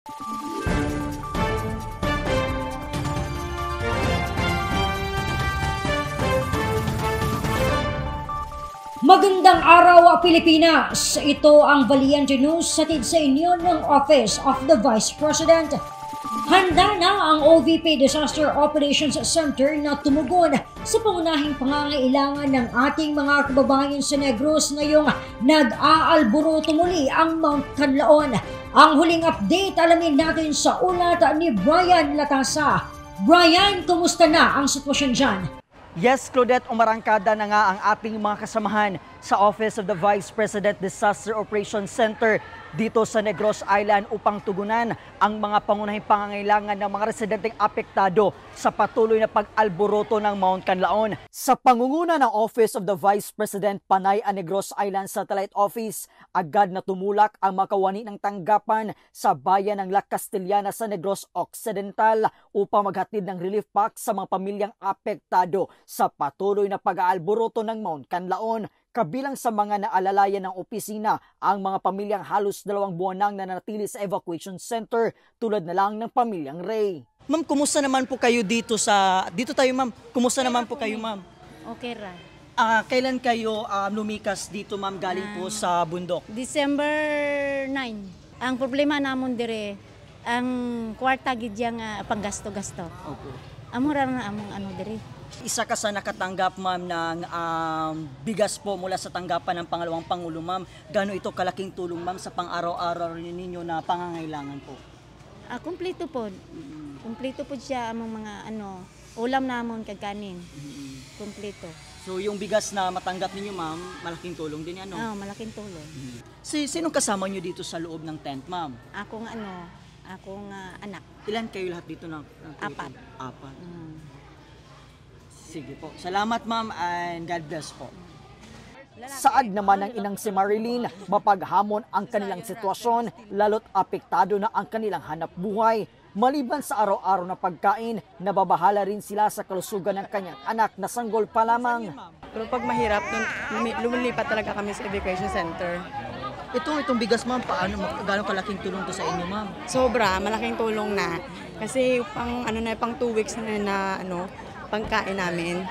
Magandang araw, Pilipinas! Ito ang Valiente News hatid sa inyo ng Office of the Vice President. Handa na ang OVP Disaster Operations Center na tumugon sa pangunahing pangangailangan ng ating mga kababayan sa Negros ngayong nag-aalboroto muli ang Mount Canlaon. Ang huling update alamin natin sa ulat ni Brian Latasa. Brian, kumusta na ang sitwasyon dyan? Yes, Claudette, umarangkada na nga ang ating mga kasamahan sa Office of the Vice President Disaster Operations Center dito sa Negros Island upang tugunan ang mga pangunahing pangangailangan ng mga residenteng apektado sa patuloy na pag-alboroto ng Mount Canlaon. Sa pangunguna ng Office of the Vice President Panay Negros Island Satellite Office, agad na tumulak ang makawani ng tanggapan sa bayan ng La Castellana sa Negros Occidental upang maghatid ng relief pack sa mga pamilyang apektado sa patuloy na pag-aalboroto ng Mount Canlaon. Kabilang sa mga naalalayan ng opisina ang mga pamilyang halos 2 buwan nang nanatili sa evacuation center tulad na lang ng pamilyang Ray. Ma'am, kumusta naman po kayo dito tayo ma'am? Kumusta naman po kayo ma'am? Okay ra. Kailan kayo lumikas dito ma'am galing po sa bundok? December 9. Ang problema namon dire ang kwarta gid nga panggasto-gasto. Okay. Amura na among ano dire. Isa ka sa nakatanggap ma'am ng bigas po mula sa tanggapan ng pangalawang Pangulo ma'am. Gaano ito kalaking tulong ma'am sa pang-araw-araw ninyo na pangangailangan po? Kumpleto po. Kumpleto po siya among mga ulam namon kag kanin. Kumpleto. So yung bigas na matanggap ninyo ma'am, malaking tulong din yan, no? Oo, malaking tulong. Sinong kasama nyo dito sa loob ng tent ma'am? Akong anak. Ilan kayo lahat dito na? 4. 4. Sige po. Salamat ma'am and God bless po. Saad naman ng inang si Marilyn, mapaghamon ang kanilang sitwasyon, lalo't apektado na ang kanilang hanap buhay. Maliban sa araw-araw na pagkain, nababahala rin sila sa kalusugan ng kanyang anak na sanggol pa lamang. Pero pag mahirap, lumilipat talaga kami sa evacuation center. Itong bigas ma'am, gaano kalaking tulong to sa inyo ma'am? Sobra, malaking tulong na. Kasi pang 2 weeks na pangkain namin.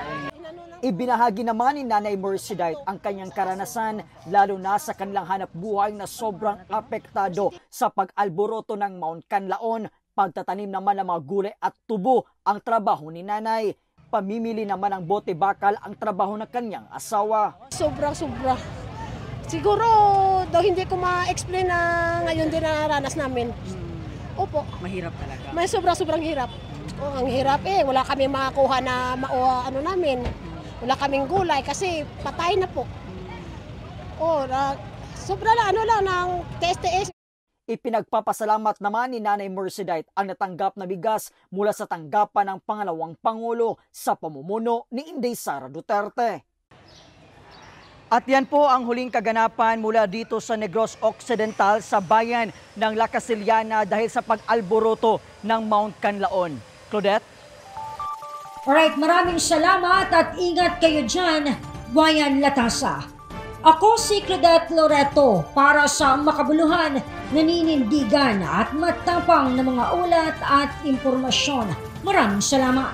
Ibinahagi naman ni Nanay Mercedite ang kanyang karanasan lalo na sa kanilang hanap buhay na sobrang apektado sa pag-alboroto ng Mount Canlaon. Pagtatanim naman ng mga gulay at tubo ang trabaho ni Nanay. Pamimili naman ng bote bakal ang trabaho ng kanyang asawa. Sobra. Siguro daw hindi ko ma-explain na ngayon din nararanas namin. Opo. Mahirap talaga. May sobrang hirap. Oh, ang hirap wala kami makakuha na namin. Wala kaming gulay kasi patay na po. Sobra lang ng TSTS. Ipinagpapasalamat naman ni Nanay Mercedite ang natanggap na bigas mula sa tanggapan ng pangalawang Pangulo sa pamumuno ni Inday Sara Duterte. At yan po ang huling kaganapan mula dito sa Negros Occidental sa bayan ng La Castellana dahil sa pag-alboroto ng Mount Canlaon. Claudette? Alright, maraming salamat at ingat kayo dyan, Brian Latasa. Ako si Claudette Loreto para sa makabuluhan, naninindigan at matapang na mga ulat at impormasyon. Maraming salamat.